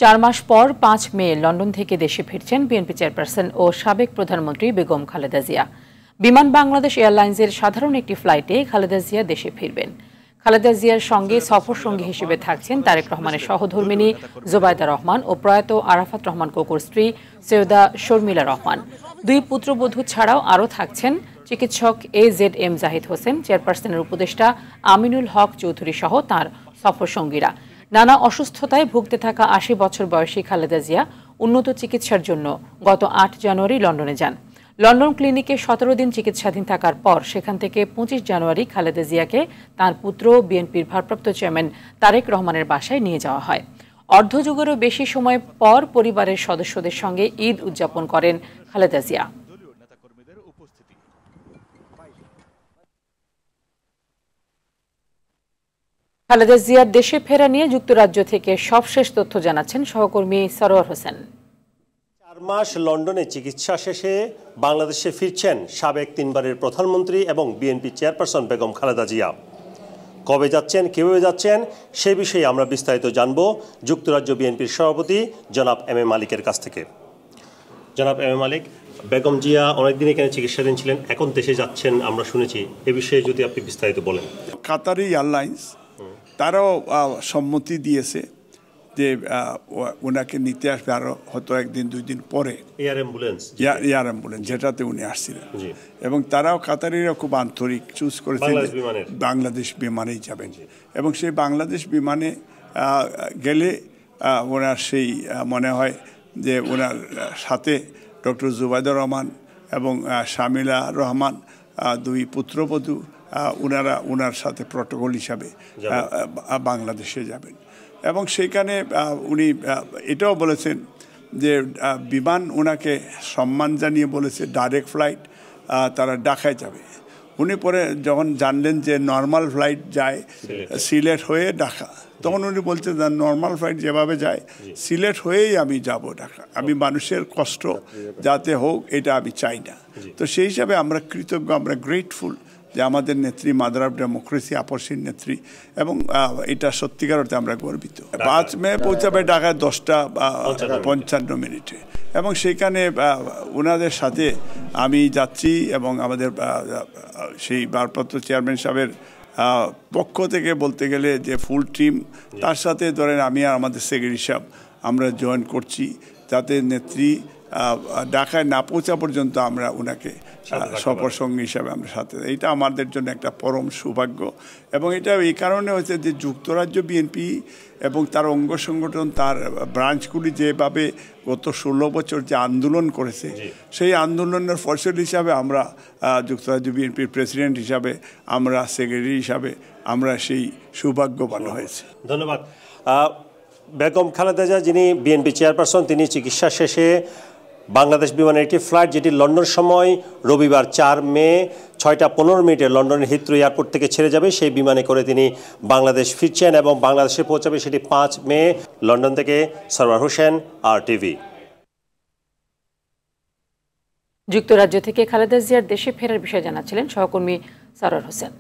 4 মাস পর 5 মে লন্ডন থেকে দেশে ফিরছেন বিএনপি চেয়ারপারসন ও সাবেক প্রধানমন্ত্রী বেগম খালেদা জিয়া। বিমান বাংলাদেশ এয়ারলাইন্সের সাধারণ একটি ফ্লাইটে খালেদা জিয়া দেশে ফিরবেন। খালেদা জিয়ার সঙ্গে সফরসঙ্গী হিসেবে থাকছেন তারেক রহমানের সহধর্মিণী জোবায়দা রহমান ও প্রয়াত আরাফাত রহমান কোকোর স্ত্রী সৈয়দা শর্মিলা রহমান। 2 পুত্রবধূ ছাড়াও আরও থাকছেন চিকিৎসক AZM জাহিদ হোসেন, চেয়ারপারসনের উপদেষ্টা আমিনুল হক চৌধুরী সহ তাঁর সফরসঙ্গীরা। নানা অসুস্থতায় ভুগতে থাকা 80 বছর বয়সী খালেদা জিয়া উন্নত চিকিৎসার জন্য গত 8 জানুয়ারি লন্ডনে যান। লন্ডন ক্লিনিকে 17 দিন চিকিৎসাধীন থাকার পর সেখান থেকে 25 জানুয়ারি খালেদা জিয়াকে তাঁর পুত্র বিএনপির ভারপ্রাপ্ত চেয়ারম্যান তারেক রহমানের বাসায় নিয়ে যাওয়া হয়। অর্ধযুগেরও বেশি সময় পর পরিবারের সদস্যদের সঙ্গে ঈদ উদযাপন করেন খালেদা জিয়া। খালেদা জিয়ার দেশে ফেরা নিয়ে যুক্তরাজ্য থেকে সবশেষ তথ্য জানাচ্ছেন সহকর্মী সরোয়ার হোসেন। 4 মাস লন্ডনে চিকিৎসা শেষে বাংলাদেশে ফিরছেন সাবেক 3 বারের প্রধানমন্ত্রী এবং বিএনপি চেয়ারপারসন বেগম খালেদা জিয়া। কবে যাচ্ছেন, কিভাবে যাচ্ছেন, সে বিষয়ে আমরা বিস্তারিত জানব যুক্তরাজ্য বিএনপির সভাপতি জনাব M.A. মালিকের কাছ থেকে। জনাব M.A. মালিক, বেগম জিয়া অনেকদিন এখানে চিকিৎসাধীন ছিলেন, এখন দেশে যাচ্ছেন আমরা শুনেছি, এ বিষয়ে যদি আপনি বিস্তারিত বলেন। কাতারি এয়ারলাইন্স তারাও সম্মতি দিয়েছে যে ওনাকে নিতে আসবে আরো হয়তো 1-2 দিন পরে। এয়ার অ্যাম্বুলেন্স যেটাতে উনি আসছিলেন, এবং তারাও কাতারিরা খুব আন্তরিক চুজ করেছে বাংলাদেশ বিমানেই যাবেন। এবং সেই বাংলাদেশ বিমানে গেলে ওনার সেই মনে হয় যে ওনার সাথে ডক্টর জুবায়দা রহমান এবং শামিলা রহমান 2 পুত্রবধূ ওনার সাথে প্রটোকল হিসাবে বাংলাদেশে যাবেন। এবং সেইখানে উনি এটাও বলেছেন যে বিমান ওনাকে সম্মান জানিয়ে বলেছে ডাইরেক্ট ফ্লাইট তারা ঢাকায় যাবে। উনি পরে যখন জানলেন যে নর্মাল ফ্লাইট যায় সিলেট হয়ে ঢাকা, তখন উনি বলছেন যে নর্মাল ফ্লাইট যেভাবে যায় সিলেট হয়েই আমি যাব ঢাকা, আমি মানুষের কষ্ট যাতে হোক এটা আমি চাই না। তো সেই হিসাবে আমরা কৃতজ্ঞ, আমরা গ্রেটফুল যে আমাদের নেত্রী মাদার অফ ডেমোক্রেসি, আপসীর নেত্রী, এবং এটা সত্যিকার অর্থে আমরা গর্বিত। 5 মে পৌঁছাবে ঢাকায় 10:55 এবং সেইখানে ওনাদের সাথে আমি যাচ্ছি এবং আমাদের সেই ভারপ্রাপ্ত চেয়ারম্যান সাহেবের পক্ষ থেকে বলতে গেলে যে ফুল টিম, তার সাথে ধরেন আমি আর আমাদের সেক্রেটারি সাহেব আমরা জয়েন করছি, যাতে নেত্রী ঢাকায় না পৌঁছা পর্যন্ত আমরা ওনাকে সফর সঙ্গী হিসাবে আমরা সাথে। এটা আমাদের জন্য একটা পরম সৌভাগ্য। এবং এটা এই কারণে হয়েছে যে যুক্তরাজ্য বিএনপি এবং তার অঙ্গ সংগঠন, তার ব্রাঞ্চগুলি যেভাবে গত 16 বছর যে আন্দোলন করেছে, সেই আন্দোলনের ফসল হিসাবে আমরা যুক্তরাজ্য বিএনপির প্রেসিডেন্ট হিসাবে, আমরা সেক্রেটারি হিসাবে আমরা সেই সৌভাগ্যবান হয়েছে। ধন্যবাদ। বেগম খালেদা জিয়া যিনি বিএনপি চেয়ারপারসন, তিনি চিকিৎসা শেষে বাংলাদেশ বিমানের একটি ফ্লাইট যেটি লন্ডন সময় রবিবার 4 মে 6:15 লন্ডনের হিথ্রো এয়ারপোর্ট থেকে ছেড়ে যাবে, সেই বিমানে করে তিনি বাংলাদেশ ফিরছেন এবং বাংলাদেশে পৌঁছাবে সেটি 5 মে। লন্ডন থেকে সরওয়ার হোসেন, RTV। যুক্তরাজ্য থেকে খালেদা জিয়ার দেশে ফেরার বিষয়ে জানাচ্ছিলেন সহকর্মী সরওয়ার হোসেন।